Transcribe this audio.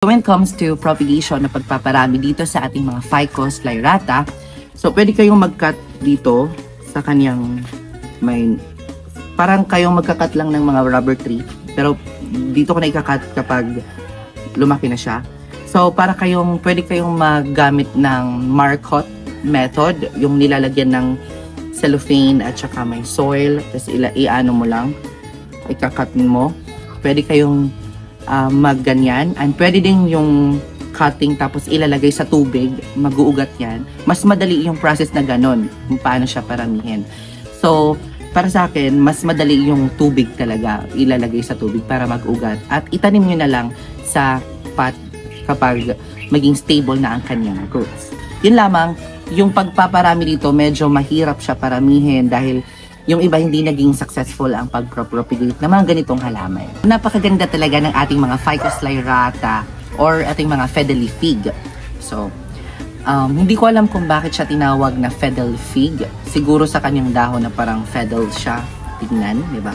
When it comes to propagation na pagpaparami dito sa ating mga Ficus lyrata, so pwede kayong mag-cut dito sa kanyang parang kayong magka-cut lang ng mga rubber tree, pero dito ko na ika-cut kapag lumaki na siya. So pwede kayong maggamit ng Marcot method, yung nilalagyan ng cellophane at saka may soil, tapos i-ano mo lang, ika-cut mo. Pwede kayong magganyan, and pwede din yung cutting tapos ilalagay sa tubig, mag-uugat yan. Mas madali yung process na ganon, kung paano siya paramihin. So, para sa akin, mas madali yung tubig talaga, ilalagay sa tubig para mag-ugat. At itanim nyo na lang sa pot kapag maging stable na ang kanyang roots. Yun lamang, yung pagpaparami dito, medyo mahirap siya paramihin dahil yung iba hindi naging successful ang pag-propagate ng mga ganitong halaman. Napakaganda talaga ng ating mga Ficus lyrata or ating mga fiddly fig. So, hindi ko alam kung bakit siya tinawag na fiddle fig. Siguro sa kanyang dahon na parang fiddle siya tignan, di ba?